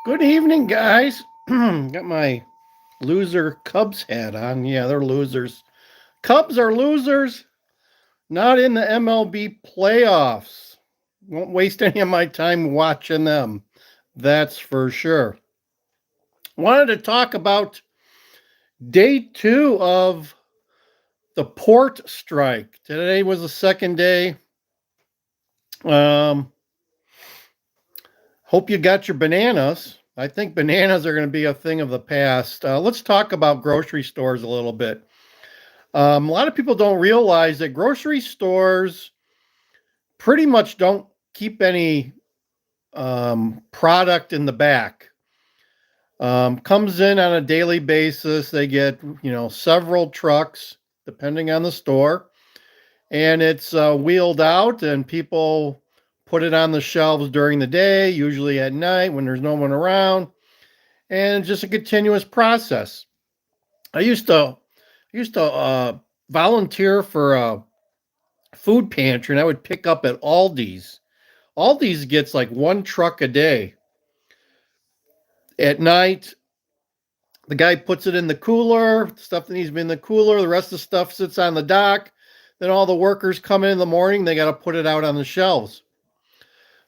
Good evening, guys. Got my loser Cubs hat on. Yeah, they're losers. Cubs are losers. Not in the MLB playoffs. Won't waste any of my time watching them. That's for sure. Wanted to talk about day two of the port strike. Today was the second day. Um, Hope you got your bananas. I think bananas are going to be a thing of the past. Let's talk about grocery stores a little bit. A lot of people don't realize that grocery stores pretty much don't keep any product in the back. Comes in on a daily basis. They get, several trucks, depending on the store, and it's wheeled out, and people put it on the shelves during the day, usually at night when there's no one around, and it's just a continuous process. I used to volunteer for a food pantry, and I would pick up at Aldi's. Aldi's gets like one truck a day. At night, the guy puts it in the cooler, stuff that needs to be in the cooler. The rest of the stuff sits on the dock. Then all the workers come in the morning. They got to put it out on the shelves.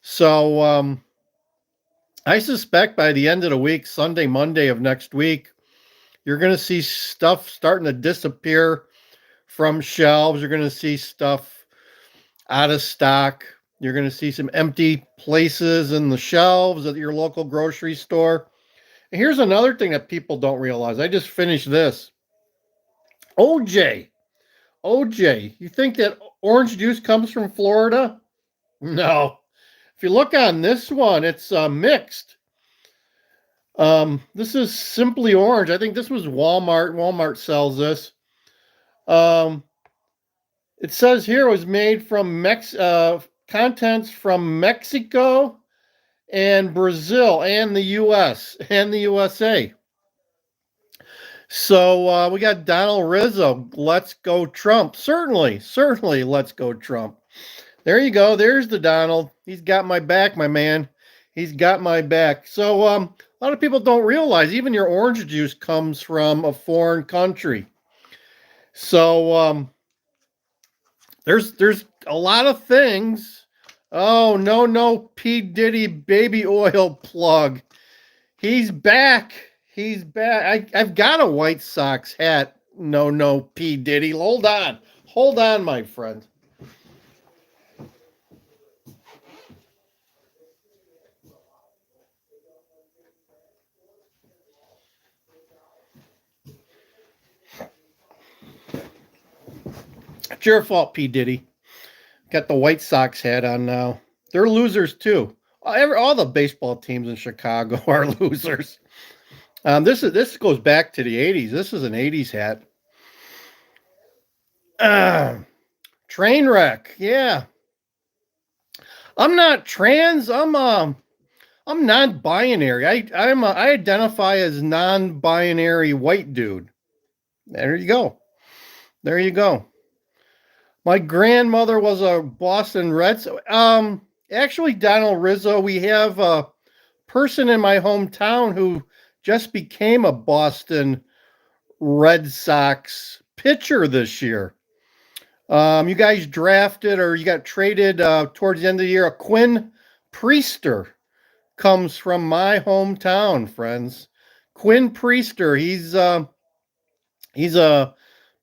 So I suspect by the end of the week, Sunday, Monday of next week, you're going to see stuff starting to disappear from shelves. You're going to see stuff out of stock. You're going to see some empty places in the shelves at your local grocery store. And here's another thing that people don't realize. I just finished this. OJ. OJ. You think that orange juice comes from Florida? No. If you look on this one, it's mixed. This is Simply Orange. I think this was Walmart. Walmart sells this. It says here it was made from contents from Mexico and Brazil and the U.S. and the USA. So we got Donald Rizzo. Let's go Trump. Certainly, let's go Trump. There you go. There's the Donald. He's got my back, my man. He's got my back. So a lot of people don't realize even your orange juice comes from a foreign country. So there's a lot of things. Oh, no, P. Diddy baby oil plug. He's back. He's back. I've got a White Sox hat. No, P. Diddy. Hold on, my friend. It's your fault, P. Diddy. Got the White Sox hat on now. They're losers too. All the baseball teams in Chicago are losers. This goes back to the '80s. This is an '80s hat. Train wreck. Yeah, I'm not trans. I'm non-binary. I identify as non-binary white dude. There you go. There you go. My grandmother was a Boston Red Sox. Actually, Donald Rizzo, we have a person in my hometown who just became a Boston Red Sox pitcher this year. You guys drafted or you got traded towards the end of the year. A Quinn Priester comes from my hometown, friends. Quinn Priester. He's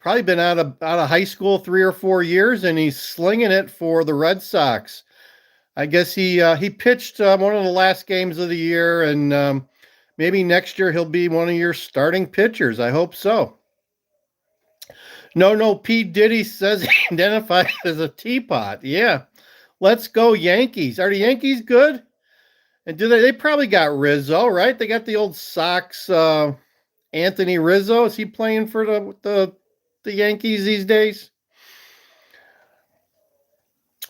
probably been out of high school 3 or 4 years, and he's slinging it for the Red Sox. I guess he pitched one of the last games of the year, and maybe next year he'll be one of your starting pitchers. I hope so. No, P. Diddy says he identifies as a teapot. Yeah, let's go Yankees. Are the Yankees good? And do they probably got Rizzo, right? They got the old Sox, Anthony Rizzo. Is he playing for the Yankees these days?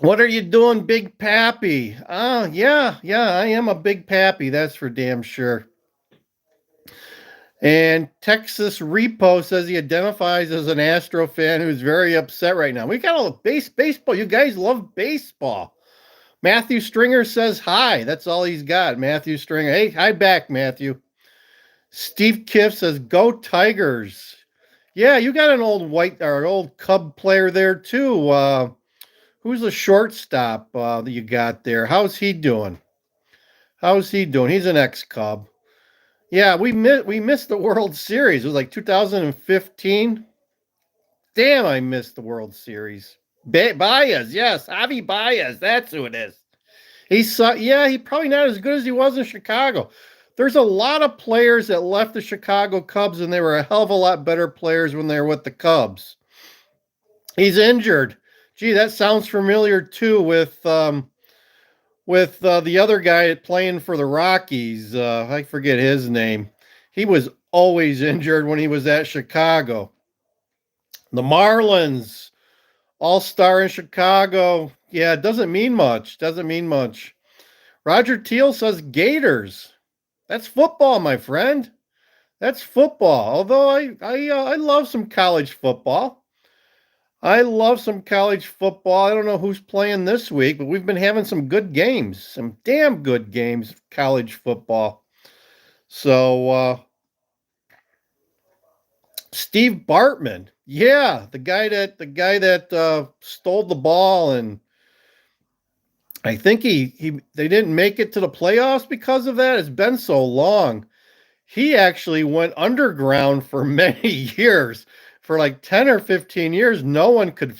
What are you doing, Big Pappy? Yeah, I am a Big Pappy. That's for damn sure. And Texas Repo says he identifies as an Astro fan who's very upset right now. We got all the baseball. You guys love baseball. Matthew Stringer says hi. That's all he's got. Matthew Stringer. Hey, hi back, Matthew. Steve Kiff says, go Tigers. Yeah, you got an old an old Cub player there too. Who's the shortstop that you got there? How's he doing? How's he doing? He's an ex-Cub. Yeah, we missed the World Series. It was like 2015. Damn, I missed the World Series. Baez, yes, Javi Baez. That's who it is. He probably not as good as he was in Chicago. There's a lot of players that left the Chicago Cubs, and they were a hell of a lot better players when they were with the Cubs. He's injured. Gee, that sounds familiar too with the other guy playing for the Rockies. I forget his name. He was always injured when he was at Chicago. The Marlins, all-star in Chicago. Yeah, it doesn't mean much. Doesn't mean much. Roger Teal says Gators. That's football, my friend. That's football. Although I love some college football. I love some college football. I don't know who's playing this week, but we've been having some good games, some damn good games of college football. So Steve Bartman, yeah, the guy that stole the ball, and I think they didn't make it to the playoffs because of that. It's been so long. He actually went underground for many years. For like 10 or 15 years, no one could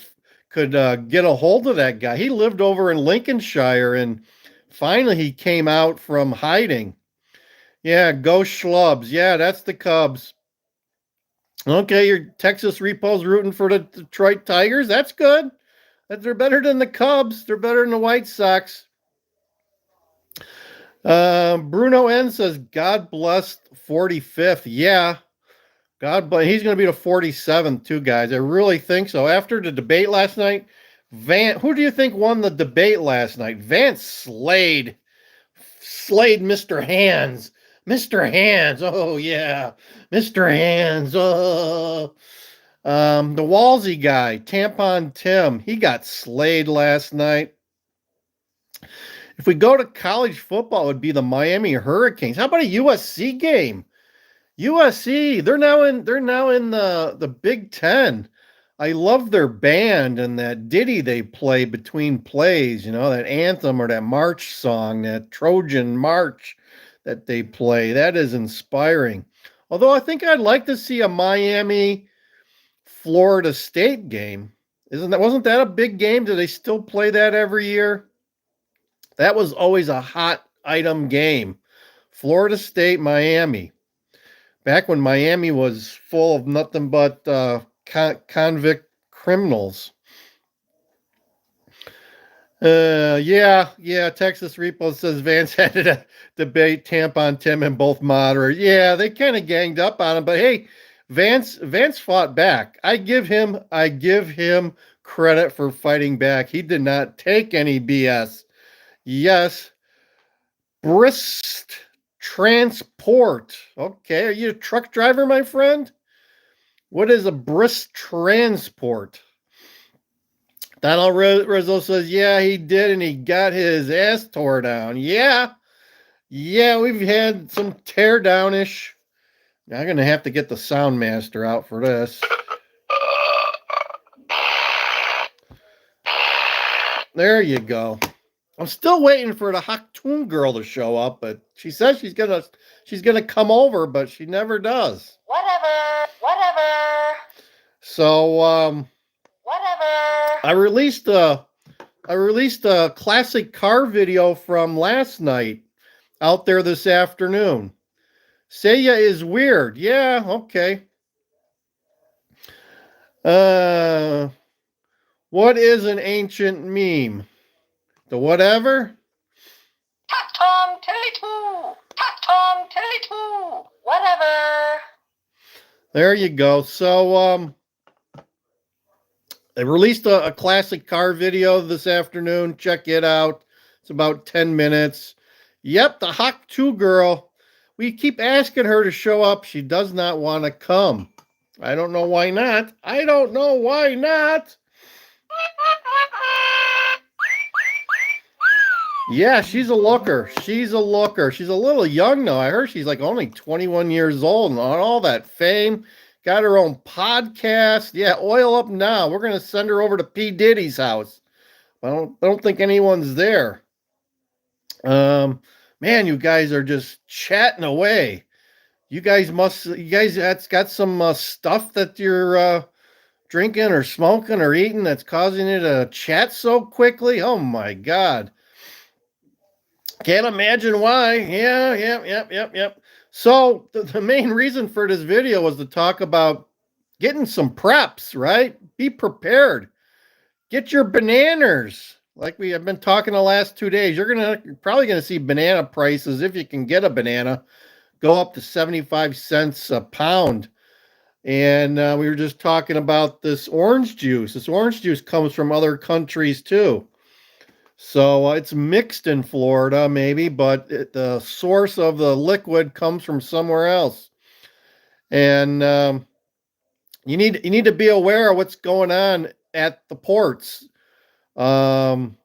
get a hold of that guy. He lived over in Lincolnshire, and finally he came out from hiding. Yeah, go Schlubs. Yeah, that's the Cubs. Okay, your Texas Repo's rooting for the Detroit Tigers. That's good. They're better than the Cubs. They're better than the White Sox. Bruno N says, God bless 45th. Yeah. God bless. He's going to be the 47th too, guys. I really think so. After the debate last night, who do you think won the debate last night? Vance slayed Mr. Hands. Mr. Hands. Oh, yeah. Mr. Hands. Oh. The Walsey guy, Tampon Tim, he got slayed last night. If we go to college football, it would be the Miami Hurricanes. How about a USC game? USC, they're now in the Big Ten. I love their band and that ditty they play between plays, that anthem or that march song, that Trojan March that they play. That is inspiring. Although I think I'd like to see a Miami Florida State game. Wasn't that a big game? Do they still play that every year? That was always a hot item game. Florida State, Miami. Back when Miami was full of nothing but convict criminals. Yeah. Texas Repo says Vance had to debate Tampon Tim and both moderate. Yeah, they kind of ganged up on him, but hey, Vance fought back. I give him credit for fighting back. He did not take any BS. Yes. Brist Transport. Okay, are you a truck driver, my friend? What is a Brist Transport? Donald Rizzo says, yeah, he did, and he got his ass tore down. Yeah, we've had some tear downish. I'm going to have to get the sound master out for this. There you go. I'm still waiting for the Haktoon girl to show up, but she says she's gonna come over, but she never does. Whatever. So whatever. I released a classic car video from last night out there this afternoon. Seiya is weird. Yeah, okay. What is an ancient meme? The whatever? Tom Telly-2. Whatever. There you go. So, they released a classic car video this afternoon. Check it out. It's about 10 minutes. Yep, the Hawk 2 girl. We keep asking her to show up. She does not want to come. I don't know why not. Yeah, she's a looker. She's a looker. She's a little young though. I heard she's like only 21 years old and on all that fame. Got her own podcast. Yeah, oil up now. We're gonna send her over to P. Diddy's house. I don't think anyone's there. Um, man, you guys are just chatting away. You guys that's got some stuff that you're drinking or smoking or eating that's causing you to chat so quickly. Oh my God. Can't imagine why. Yeah, yep. So the main reason for this video was to talk about getting some preps, right? Be prepared. Get your bananas. Like we have been talking the last 2 days, you're probably gonna see banana prices, if you can get a banana, go up to 75 cents a pound. And we were just talking about this orange juice. This orange juice comes from other countries too. So it's mixed in Florida, maybe, but the source of the liquid comes from somewhere else. And you need to be aware of what's going on at the ports. Um,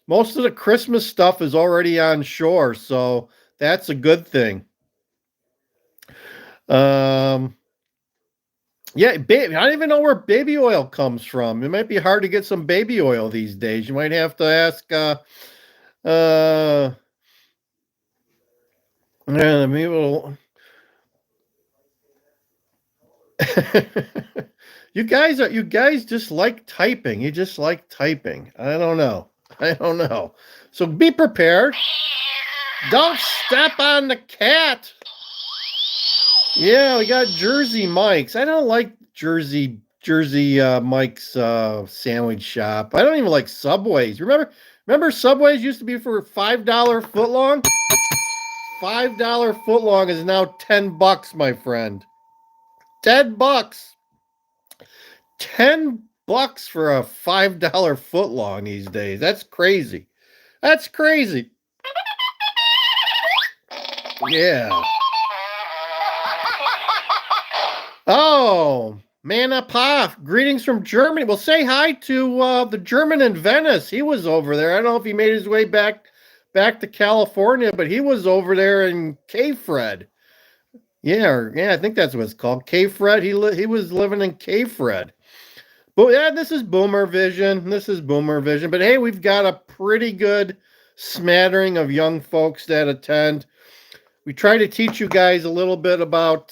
Most of the Christmas stuff is already on shore, so that's a good thing. Um, yeah, baby, I don't even know where baby oil comes from. It might be hard to get some baby oil these days. You might have to ask. Uh, yeah, maybe you guys just like typing. You just like typing. I don't know. I don't know. So be prepared. Don't step on the cat. Yeah, we got Jersey Mike's. I don't like Jersey Mike's sandwich shop. I don't even like Subway's. Remember Subway's used to be for $5 footlong? $5 footlong is now $10, my friend. $10. $10 for a $5 footlong these days. That's crazy. That's crazy. Yeah. Oh, Manapaf, greetings from Germany. Well, say hi to the German in Venice. He was over there. I don't know if he made his way back to California, but he was over there in K-Fred. Yeah, I think that's what it's called. K-Fred. He was living in K-Fred. But yeah, this is Boomer Vision. This is Boomer Vision. But hey, we've got a pretty good smattering of young folks that attend. We try to teach you guys a little bit about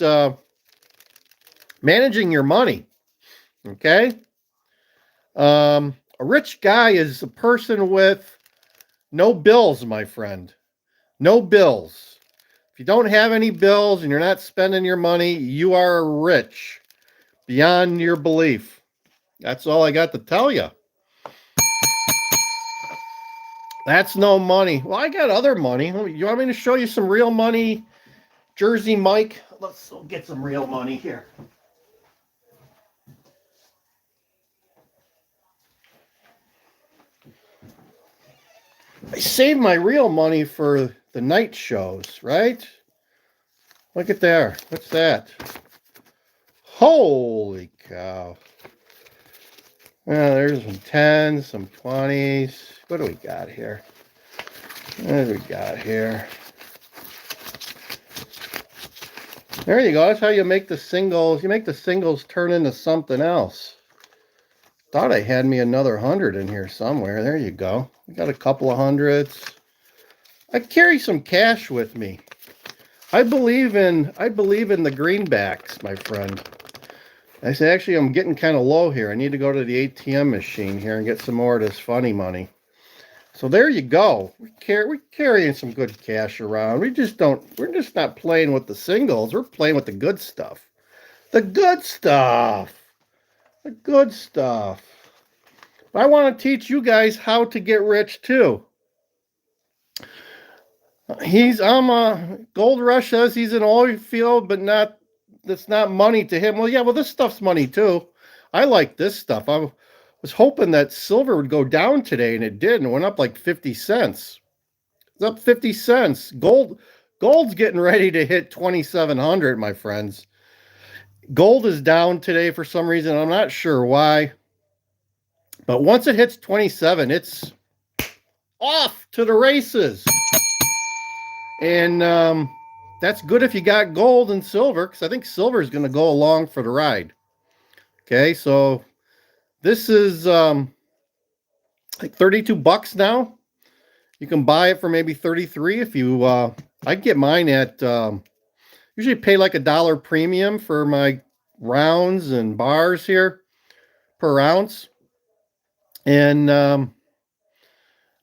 managing your money. Okay. A rich guy is a person with no bills, my friend. No bills. If you don't have any bills and you're not spending your money, you are rich beyond your belief. That's all I got to tell you. That's no money. Well, I got other money. You want me to show you some real money, Jersey Mike? Let's get some real money here. I save my real money for the night shows, right? Look at there. What's that? Holy cow. There's some 10s, some 20s. What do we got here? What do we got here? There you go. That's how you make the singles. You make the singles turn into something else. Thought I had me another 100 in here somewhere. There you go. We got a couple of hundreds. I carry some cash with me. I believe in the greenbacks, my friend. I say, actually, I'm getting kind of low here. I need to go to the ATM machine here and get some more of this funny money. So there you go. We're carrying some good cash around. We're just not playing with the singles. We're playing with the good stuff. The good stuff. The good stuff. I want to teach you guys how to get rich too. Gold Rush says he's in oil field, but that's not money to him. Well, yeah, this stuff's money too. I like this stuff. I was hoping that silver would go down today, and it did, and it went up like 50 cents. It's up 50 cents. Gold's getting ready to hit 2,700, my friends. Gold is down today for some reason. I'm not sure why. But once it hits 27, off to the races. And that's good if you got gold and silver, because I think silver is going to go along for the ride. Okay, so this is like 32 bucks now. You can buy it for maybe 33 if you I'd get mine at usually pay like $1 premium for my rounds and bars here per ounce. And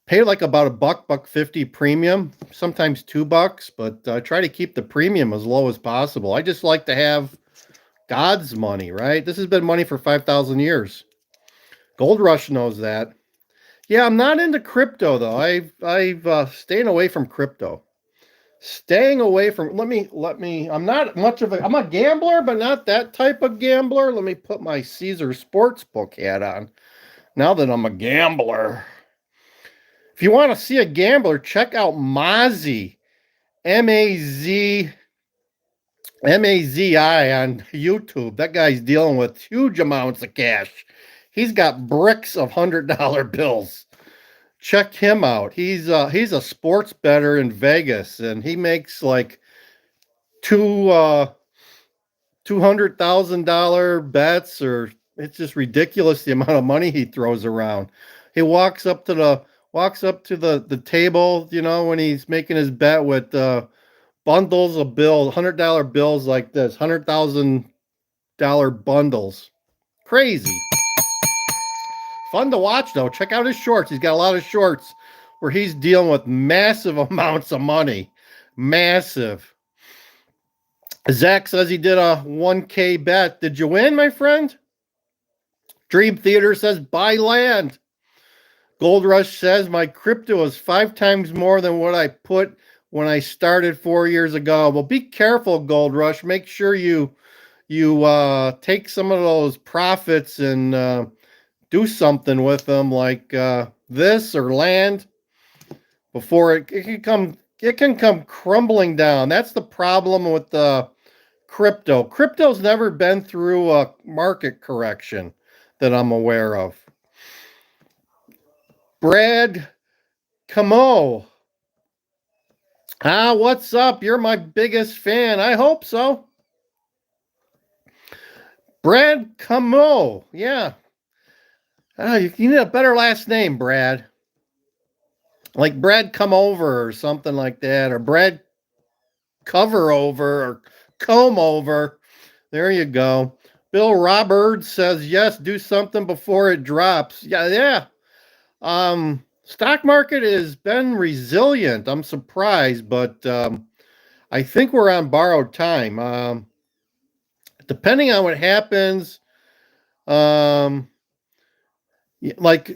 pay like about $1.50 premium, sometimes $2, but I try to keep the premium as low as possible. I just like to have God's money, right? This has been money for 5,000 years. Gold Rush knows that. Yeah, I'm not into crypto though. I've staying away from crypto. Staying away from let me I'm not much of a I'm a gambler, but not that type of gambler. Let me put my Caesar Sportsbook hat on. Now that I'm a gambler. If you want to see a gambler, check out Mazi, M-A-Z, M-A-Z-I on YouTube. That guy's dealing with huge amounts of cash. He's got bricks of $100 bills. Check him out. He's a sports bettor in Vegas, and he makes like $200,000 bets, or it's just ridiculous the amount of money he throws around. He walks up to the table, you know, when he's making his bet with bundles of bills, $100 bills like this, $100,000 bundles. Crazy. Fun to watch though. Check out his shorts. He's got a lot of shorts where he's dealing with massive amounts of money. Massive. Zach says he did a 1K bet. Did you win, my friend? Dream Theater says buy land. Gold Rush says my crypto is 5 times more than what I put when I started 4 years ago. Well, be careful, Gold Rush. Make sure you take some of those profits and do something with them, like this or land, before it can come crumbling down. That's the problem with the crypto. Crypto's never been through a market correction that I'm aware of. Brad Camo. What's up? You're my biggest fan. I hope so. Brad Camo. Yeah. You need a better last name, Brad. Like Brad Come Over or something like that. Or Brad Cover Over or Comb Over. There you go. Bill Roberts says, yes, do something before it drops. Yeah. Stock market has been resilient. I'm surprised, but I think we're on borrowed time. Depending on what happens, like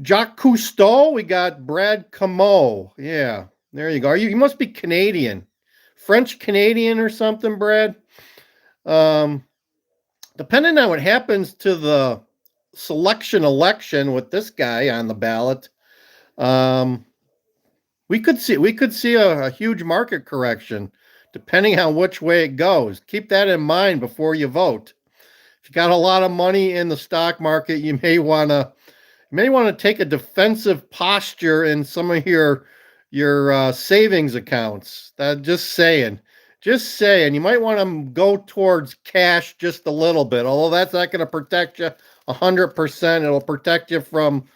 Jacques Cousteau, we got Brad Camo. Yeah, there you go. You must be Canadian, French Canadian or something, Brad. Depending on what happens to the election with this guy on the ballot, we could see a huge market correction depending on which way it goes. Keep that in mind before you vote. If you got a lot of money in the stock market, you may want to take a defensive posture in some of your savings accounts. Just saying. You might want to go towards cash just a little bit, although that's not going to protect you 100%. It'll protect you from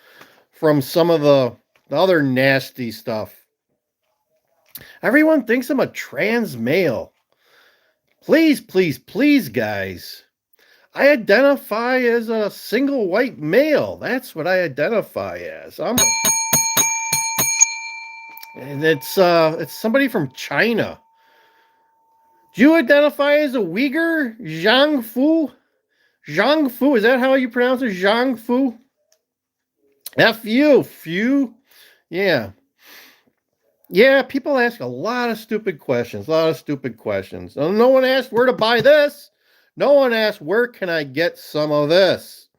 some of the other nasty stuff. Everyone thinks I'm a trans male. Please, guys. I identify as a single white male. That's what I identify as. And it's somebody from China. Do you identify as a Uyghur? Zhang Fu? Zhang Fu, is that how you pronounce it? Zhang Fu? F-U, few? Yeah. Yeah, people ask a lot of stupid questions. No one asked where to buy this. No one asked where can I get some of this.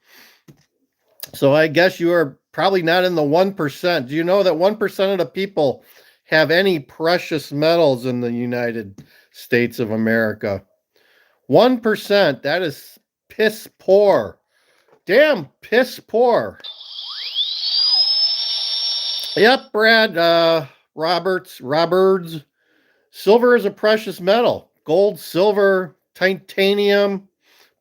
So I guess you are probably not in the 1%. Do you know that 1% of the people have any precious metals in the United States of America? 1%. That is piss poor. Damn piss poor. Yep, Brad. Roberts. Silver is a precious metal. Gold, silver, titanium,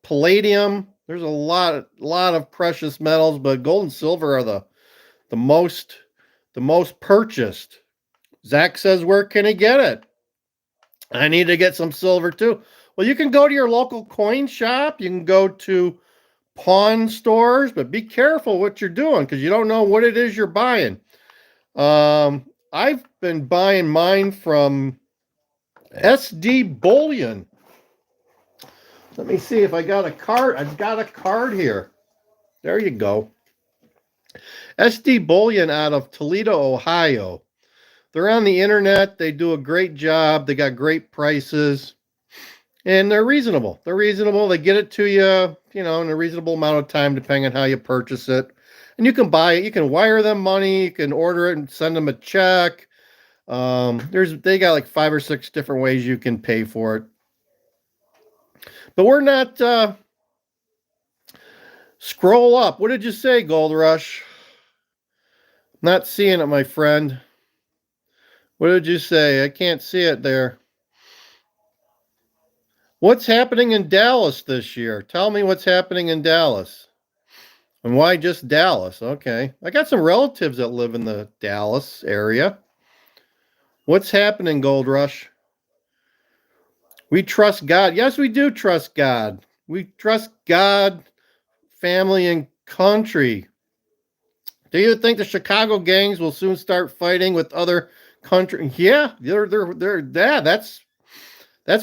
palladium. There's a lot of precious metals, but gold and silver are the most the most purchased. Zach says, where can he get it? I need to get some silver too. Well, you can go to your local coin shop. You can go to pawn stores, but be careful what you're doing because you don't know what it is you're buying. I've been buying mine from SD Bullion. Let me see if I got a card. I've got a card here. There you go. SD Bullion out of Toledo, Ohio. They're on the internet. They do a great job. They got great prices. And they're reasonable. They're reasonable. They get it to you, in a reasonable amount of time, depending on how you purchase it. And you can buy it. You can wire them money. You can order it and send them a check. They got like 5 or 6 different ways you can pay for it. But we're not. Scroll up. What did you say, Gold Rush? Not seeing it, my friend. What did you say? I can't see it there. What's happening in Dallas this year? Tell me what's happening in Dallas. And why just Dallas? Okay. I got some relatives that live in the Dallas area. What's happening, Gold Rush? We trust God. Yes, we do trust God. We trust God, family, and country. Do you think the Chicago gangs will soon start fighting with other countries? Yeah, that's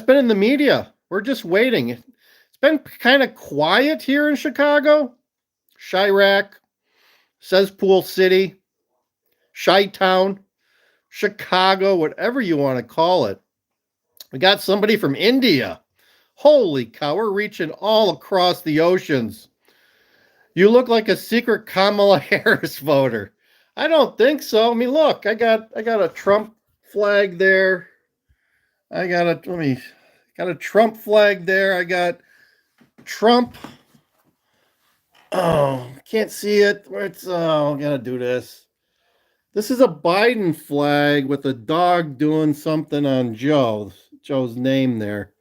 been in the media. We're just waiting. It's been kind of quiet here in Chicago. Chirac, Cesspool City, Chi-Town, Chicago, whatever you want to call it. We got somebody from India. Holy cow, we're reaching all across the oceans. You look like a secret Kamala Harris voter. I don't think so. I mean, look, I got a Trump flag there. I got a Trump flag there. I got Trump. Oh, can't see it. I gotta do this. This is a Biden flag with a dog doing something on Joe's name there.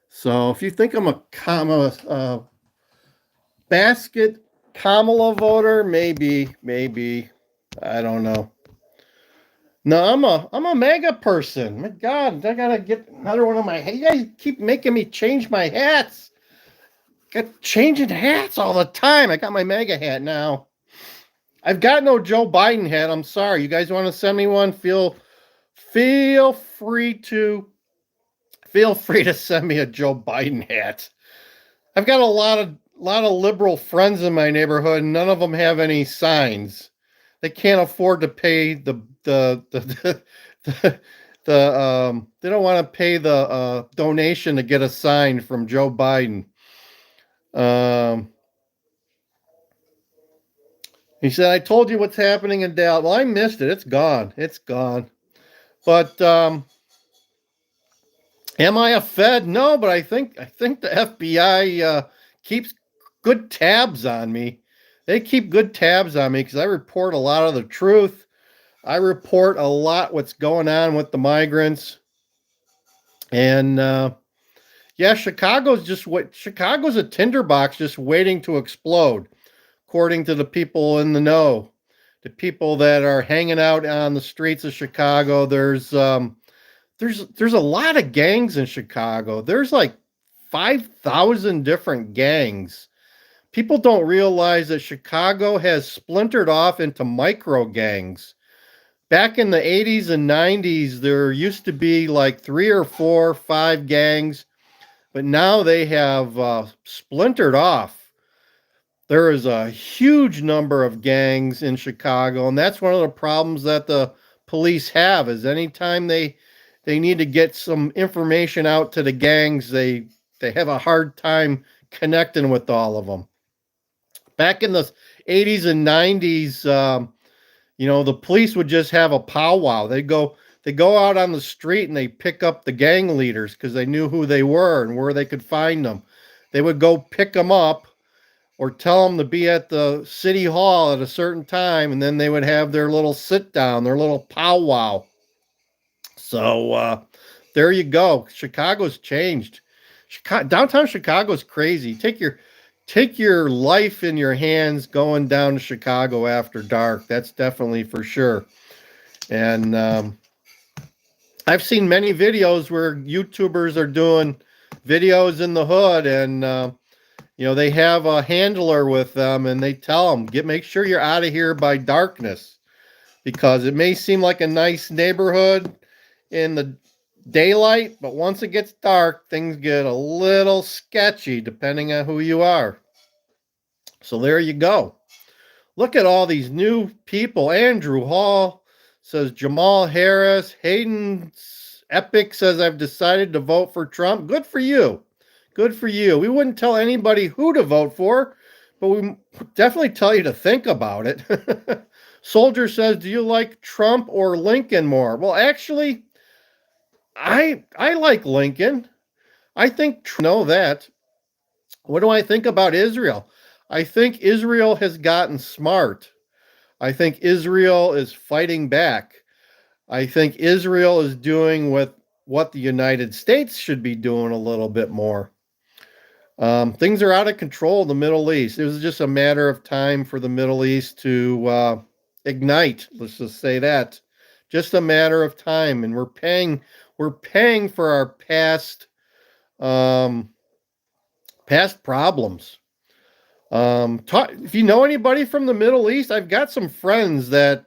So if you think I'm a basket Kamala voter, maybe, I don't know. No, I'm a mega person. My God, I gotta get another one of my. You guys keep making me change my hats. Got changing hats all the time. I got my mega hat now. I've got no Joe Biden hat. I'm sorry. You guys want to send me one? Feel free to send me a Joe Biden hat. I've got a lot of liberal friends in my neighborhood, and none of them have any signs. They can't afford to pay the they don't want to pay the donation to get a sign from Joe Biden. He said, I told you what's happening in Dallas. Well, I missed it. It's gone. But am I a Fed? No, but I think the FBI keeps good tabs on me. They keep good tabs on me because I report a lot of the truth. I report a lot what's going on with the migrants. And yeah, Chicago's a tinderbox just waiting to explode, according to the people in the know. The people that are hanging out on the streets of Chicago. There's a lot of gangs in Chicago. There's like 5,000 different gangs. People don't realize that Chicago has splintered off into micro gangs. Back in the 80s and 90s, there used to be like 3 or 4 or 5 gangs, but now they have splintered off. There is a huge number of gangs in Chicago, and that's one of the problems that the police have is anytime they need to get some information out to the gangs, they have a hard time connecting with all of them. Back in the 80s and 90s, the police would just have a powwow. They go out on the street and they pick up the gang leaders because they knew who they were and where they could find them. They would go pick them up. or tell them to be at the city hall at a certain time, and then they would have their little sit down, their little powwow. So there you go. Chicago's changed. Downtown Chicago's crazy. Take your life in your hands going down to Chicago after dark. That's definitely for sure. And I've seen many videos where YouTubers are doing videos in the hood, and they have a handler with them, and they tell them, make sure you're out of here by darkness, because it may seem like a nice neighborhood in the daylight, but once it gets dark, things get a little sketchy depending on who you are. So there you go. Look at all these new people. Andrew Hall says Jamal Harris. Hayden's Epic says, I've decided to vote for Trump. Good for you. Good for you. We wouldn't tell anybody who to vote for, but we definitely tell you to think about it. Soldier says, do you like Trump or Lincoln more? Well, actually, I like Lincoln. I think, know that. What do I think about Israel? I think Israel has gotten smart. I think Israel is fighting back. I think Israel is doing what the United States should be doing a little bit more. Things are out of control in the Middle East. It was just a matter of time for the Middle East to ignite. Let's just say that. Just a matter of time, and we're paying for our past problems. If you know anybody from the Middle East, I've got some friends that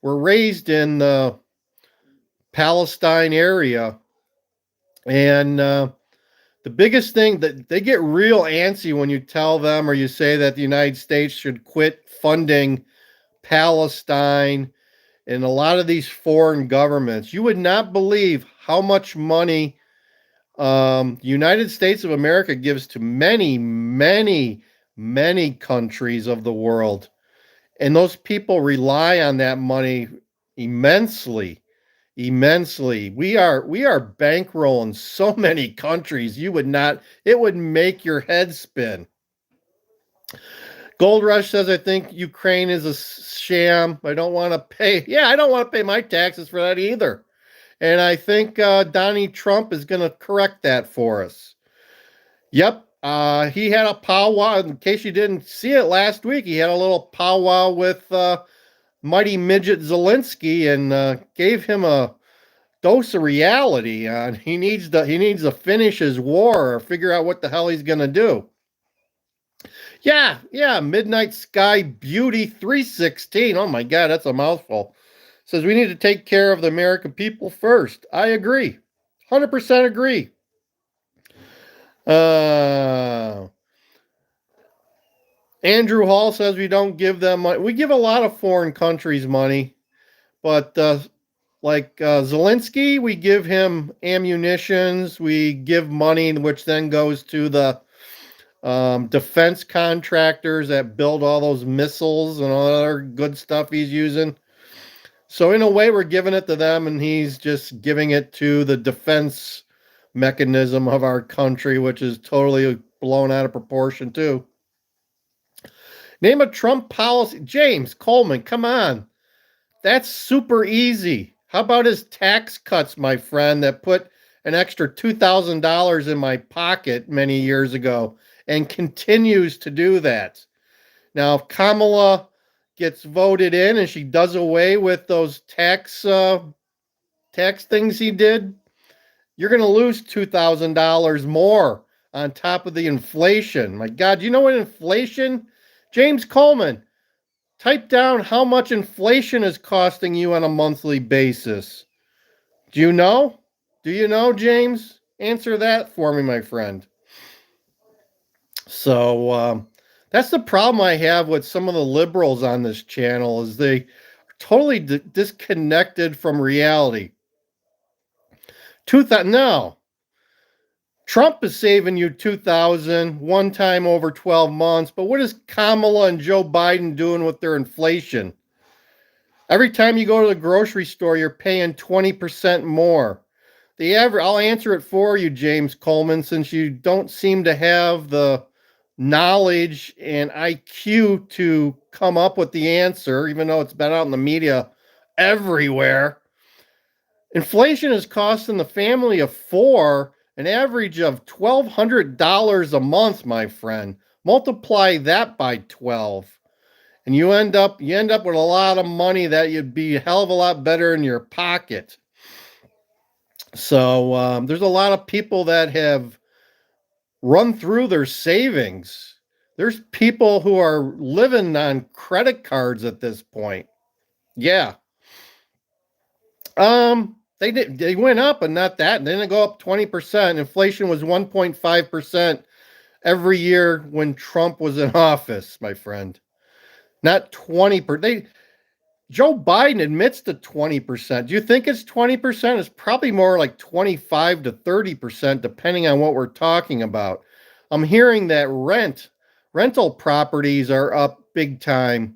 were raised in the Palestine area, and the biggest thing that they get real antsy when you tell them or you say that the United States should quit funding Palestine and a lot of these foreign governments. You would not believe how much money the United States of America gives to many, many, many countries of the world. And those people rely on that money immensely. Immensely. We are bankrolling so many countries. It would make your head spin. Gold Rush says, I think Ukraine is a sham. I don't want to pay. Yeah, I don't want to pay my taxes for that either. And I think Donnie Trump is going to correct that for us. Yep. He had a powwow. In case you didn't see it last week, he had a little powwow with Mighty Midget Zelensky and gave him a dose of reality. He needs to finish his war or figure out what the hell he's going to do. Yeah. Midnight Sky Beauty 316. Oh my God, that's a mouthful. Says we need to take care of the American people first. I agree. 100% agree. Andrew Hall says we don't give them money. We give a lot of foreign countries money, but like Zelensky, we give him ammunitions. We give money, which then goes to the defense contractors that build all those missiles and all that other good stuff he's using. So in a way, we're giving it to them, and he's just giving it to the defense mechanism of our country, which is totally blown out of proportion too. Name a Trump policy. James Coleman, come on. That's super easy. How about his tax cuts, my friend, that put an extra $2,000 in my pocket many years ago and continues to do that? Now, if Kamala gets voted in and she does away with those tax things he did, you're going to lose $2,000 more on top of the inflation. My God, do you know what inflation? James Coleman, type down how much inflation is costing you on a monthly basis. Do you know? Do you know, James? Answer that for me, my friend. So that's the problem I have with some of the liberals on this channel, is they are totally disconnected from reality. No. Trump is saving you $2,000 one time over 12 months, but what is Kamala and Joe Biden doing with their inflation? Every time you go to the grocery store, you're paying 20% more. I'll answer it for you, James Coleman, since you don't seem to have the knowledge and IQ to come up with the answer, even though it's been out in the media everywhere. Inflation is costing the family of four an average of $1,200 a month, my friend. Multiply that by 12, and you end up with a lot of money that you'd be a hell of a lot better in your pocket. So there's a lot of people that have run through their savings. There's people who are living on credit cards at this point. Yeah. They went up, but not that. They didn't go up 20%. Inflation was 1.5% every year when Trump was in office, my friend. Not 20%. Joe Biden admits to 20%. Do you think it's 20%? It's probably more like 25 to 30%, depending on what we're talking about. I'm hearing that rental properties are up big time.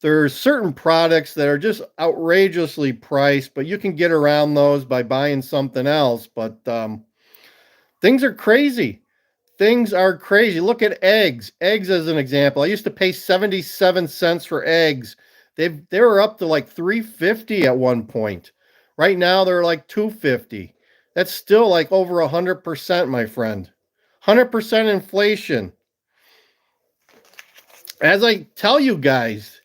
There's certain products that are just outrageously priced, but you can get around those by buying something else. But things are crazy. Things are crazy. Look at eggs. Eggs as an example. I used to pay 77 cents for eggs. They were up to like 3.50 at one point. Right now they're like 2.50. That's still like over 100%, my friend. 100% inflation. As I tell you guys,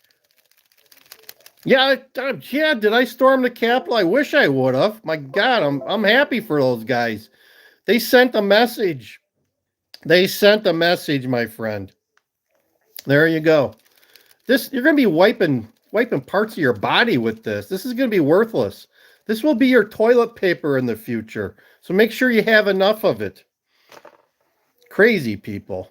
yeah, did I storm the Capitol? I wish I would have. My God, I'm happy for those guys. They sent a message. They sent a message, my friend. There you go. You're going to be wiping parts of your body with this. This is going to be worthless. This will be your toilet paper in the future. So make sure you have enough of it. Crazy people.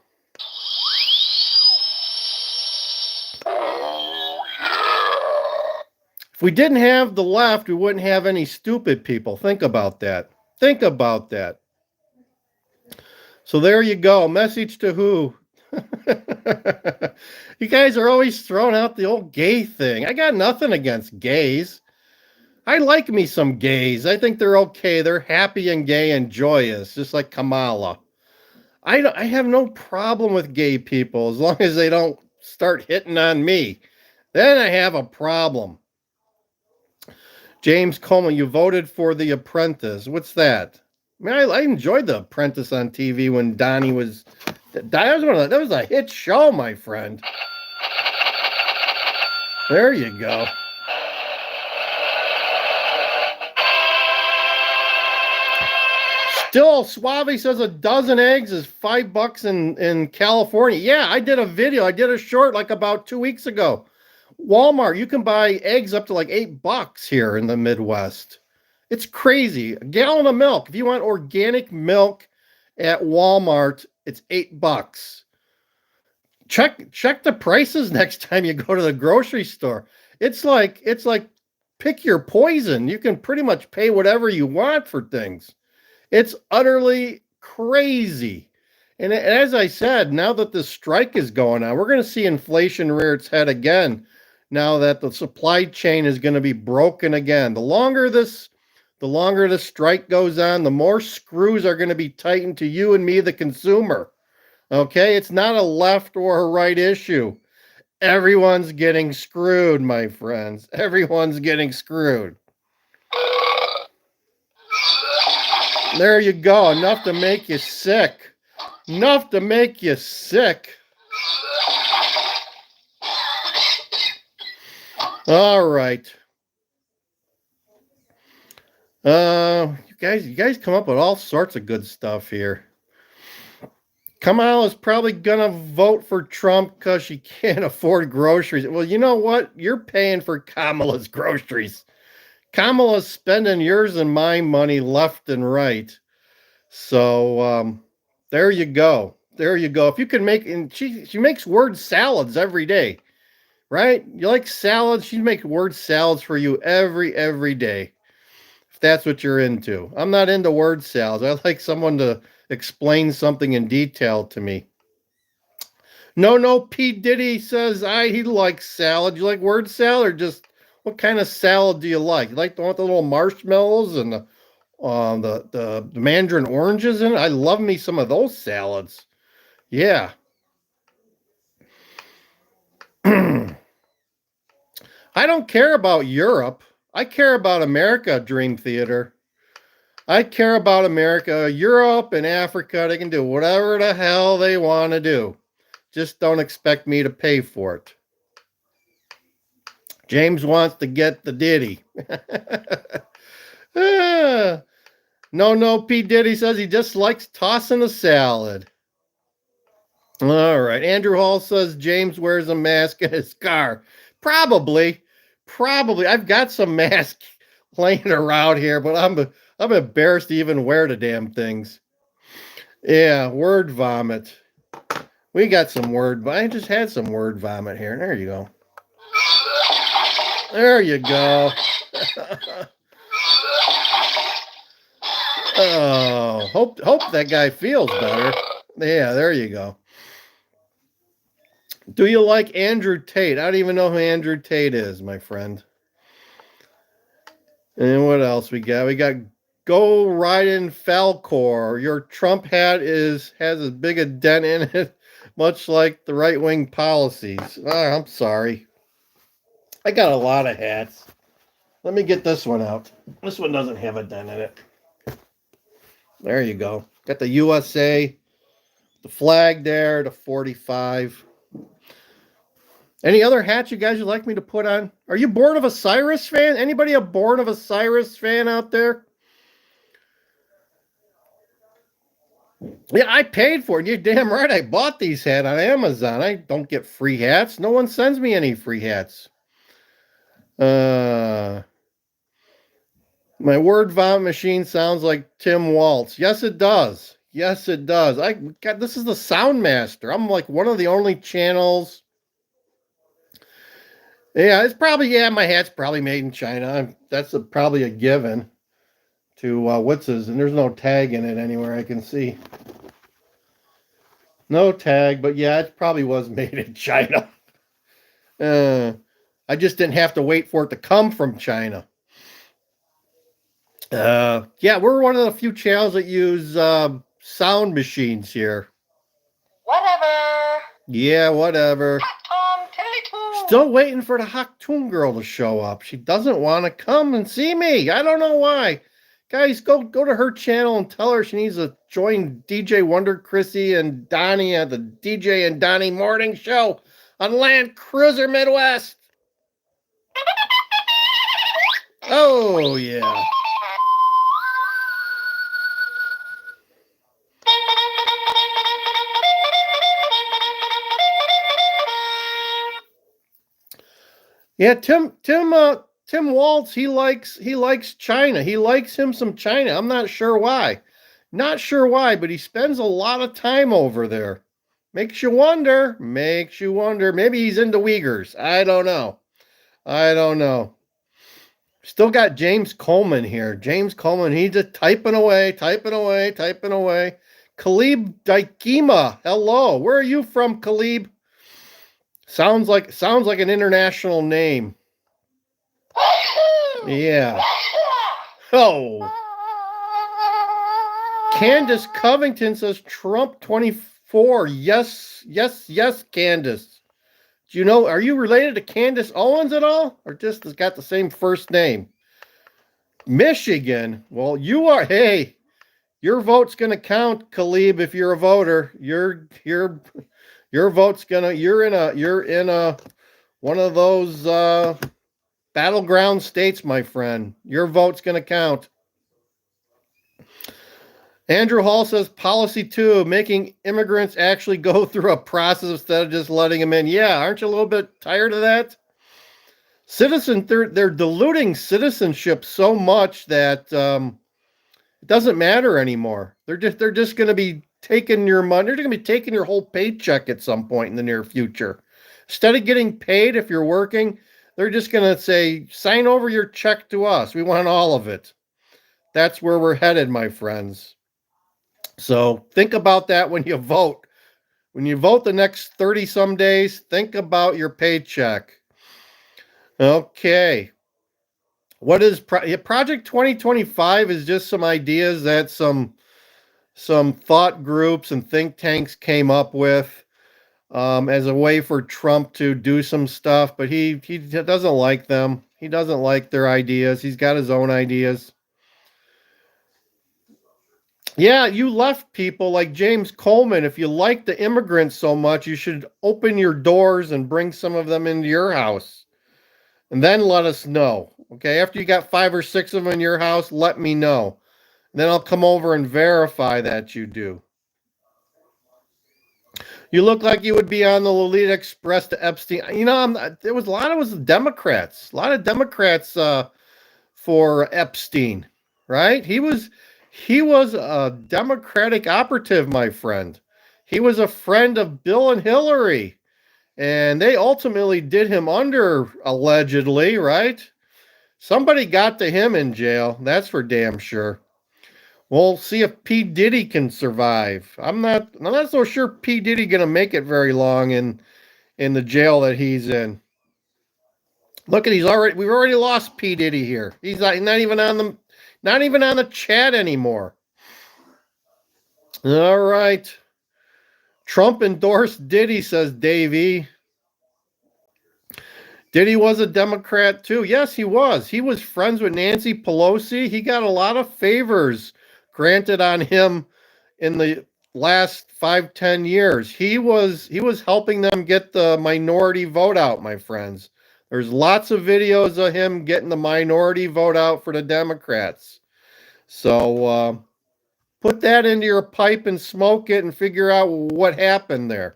If we didn't have the left, we wouldn't have any stupid people. Think about that. Think about that. So there you go. Message to who? You guys are always throwing out the old gay thing. I got nothing against gays. I like me some gays. I think they're okay. They're happy and gay and joyous, just like Kamala. I have no problem with gay people as long as they don't start hitting on me. Then I have a problem. James Coleman, you voted for The Apprentice. What's that? I enjoyed The Apprentice on TV when Donnie was. That was a hit show, my friend. There you go. Still, Suave says a dozen eggs is $5 in California. Yeah, I did a video. I did a short like about 2 weeks ago. Walmart, you can buy eggs up to like $8 here in the Midwest. It's crazy. A gallon of milk. If you want organic milk at Walmart, it's $8. Check the prices next time you go to the grocery store. It's like pick your poison. You can pretty much pay whatever you want for things. It's utterly crazy. And as I said, now that the strike is going on, we're going to see inflation rear its head again. Now that the supply chain is going to be broken again. The longer this strike goes on, the more screws are going to be tightened to you and me, the consumer. Okay? It's not a left or a right issue. Everyone's getting screwed, my friends. Everyone's getting screwed. There you go. Enough to make you sick. Enough to make you sick. All right. You guys come up with all sorts of good stuff here. Kamala's probably gonna vote for Trump because she can't afford groceries. Well, you know what? You're paying for Kamala's groceries. Kamala's spending yours and my money left and right. So there you go. There you go. If you can make, and she makes word salads every day, right? You like salads? She makes word salads for you every day. If that's what you're into. I'm not into word salads. I like someone to explain something in detail to me. No, P. Diddy says he likes salad. You like word salad or just what kind of salad do you like? You like the one with the little marshmallows and the mandarin oranges in it? I love me some of those salads. Yeah. I don't care about Europe. I care about America, Dream Theater. I care about America, Europe, and Africa. They can do whatever the hell they want to do. Just don't expect me to pay for it. James wants to get the ditty. No, P. Diddy says he just likes tossing a salad. All right. Andrew Hall says James wears a mask in his car. Probably. I've got some masks laying around here, but I'm embarrassed to even wear the damn things. Yeah, word vomit. We got some word. I just had some word vomit here. There you go. There you go. Oh, hope that guy feels better. Yeah, there you go. Do you like Andrew Tate? I don't even know who Andrew Tate is, my friend. And what else we got? We got Go Right in Falcor. Your Trump hat has as big a dent in it, much like the right-wing policies. Oh, I'm sorry. I got a lot of hats. Let me get this one out. This one doesn't have a dent in it. There you go. Got the USA, the flag there, the 45. Any other hats you guys would like me to put on? Are you Born of a Cyrus fan? Anybody a Born of a Cyrus fan out there? Yeah, I paid for it. You're damn right. I bought these hats on Amazon. I don't get free hats. No one sends me any free hats. My word vomit machine sounds like Tim Waltz. Yes, it does. Yes, it does. This is the Soundmaster. I'm like one of the only channels. Yeah, it's probably, my hat's probably made in China. That's probably a given to Witz's, and there's no tag in it anywhere I can see. No tag, but yeah, it probably was made in China. I just didn't have to wait for it to come from China. Yeah, we're one of the few channels that use sound machines here. Whatever. Yeah, whatever. Still waiting for the Haktoon girl to show up. She doesn't want to come and see me. I don't know why. Guys, go to her channel and tell her she needs to join DJ Wonder Chrissy and Donnie at the DJ and Donnie Morning Show on Land Cruiser Midwest. Oh, yeah. Yeah, Tim Waltz, he likes China. He likes him some China. I'm not sure why. But he spends a lot of time over there. Makes you wonder. Maybe he's into Uyghurs. I don't know. Still got James Coleman here. James Coleman, he's just typing away. Khalib Daikima. Hello. Where are you from, Khalib? Sounds like an international name. Yeah. Oh. Candace Covington says Trump 24. Yes, Candace. Do you know, are you related to Candace Owens at all? Or just has got the same first name? Michigan. Well, you are, hey, your vote's going to count, Khalib, if you're a voter. Your vote's you're in a one of those battleground states, my friend. Your vote's gonna count. Andrew Hall says policy 2, making immigrants actually go through a process instead of just letting them in. Yeah, aren't you a little bit tired of that? They're diluting citizenship so much that it doesn't matter anymore. They're just going to be taking your money. They're going to be taking your whole paycheck at some point in the near future. Instead of getting paid if you're working, they're just going to say, sign over your check to us. We want all of it. That's where we're headed, my friends. So think about that when you vote. When you vote the next 30 some days, think about your paycheck. Okay. What is Project 2025 is just some ideas that some thought groups and think tanks came up with. as a way for Trump to do some stuff, but he doesn't like them. He doesn't like their ideas. He's got his own ideas. Yeah, you left people like James Coleman. If you like the immigrants so much, you should open your doors and bring some of them into your house. And then let us know. Okay, after you got 5 or 6 of them in your house, let me know. And then I'll come over and verify that you do. You look like you would be on the Lolita Express to Epstein. You know, there was a lot of Democrats, for Epstein, right? He was a Democratic operative, my friend. He was a friend of Bill and Hillary, and they ultimately did him under, allegedly, right? Somebody got to him in jail. That's for damn sure. We'll see if P. Diddy can survive. I'm not so sure P. Diddy gonna make it very long in the jail that he's in. Look at we've already lost P. Diddy here. He's not even on the chat anymore. All right. Trump endorsed Diddy, says Davey. Diddy was a Democrat too. Yes, he was. He was friends with Nancy Pelosi. He got a lot of favors granted on him in the last 5-10 years. He was helping them get the minority vote out, my friends. There's lots of videos of him getting the minority vote out for the Democrats. So put that into your pipe and smoke it and figure out what happened there.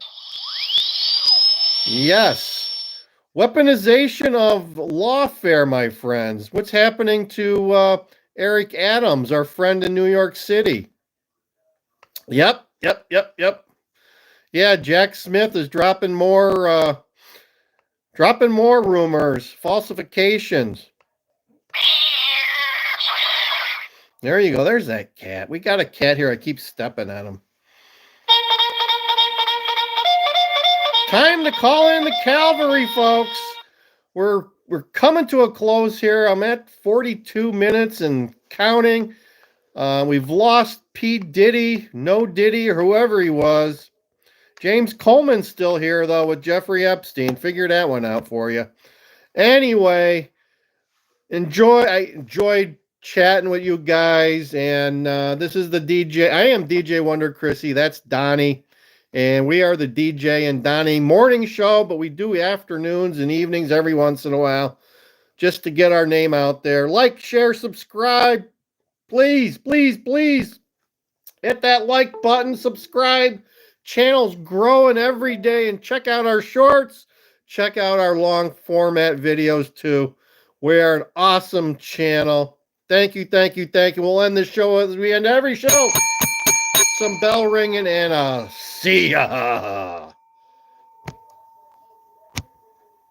Yes. Weaponization of lawfare, my friends. What's happening to Eric Adams, our friend in New York City? Yep. Yeah, Jack Smith is dropping more rumors, falsifications. There you go. There's that cat. We got a cat here. I keep stepping on him. Time to call in the cavalry, folks. We're coming to a close here. I'm at 42 minutes and counting. We've lost P. Diddy, No Diddy, or whoever he was. James Coleman's still here, though, with Jeffrey Epstein. Figure that one out for you. Anyway, I enjoyed chatting with you guys, and this is the DJ. I am DJ Wonder Chrissy. That's Donnie. And we are the DJ and Donnie morning show, but we do afternoons and evenings every once in a while just to get our name out there. Like, share, subscribe. Please, please, please hit that like button, subscribe. Channel's growing every day, and check out our shorts. Check out our long format videos too. We are an awesome channel. Thank you, thank you, thank you. We'll end the show as we end every show. Some bell ringing and see ya.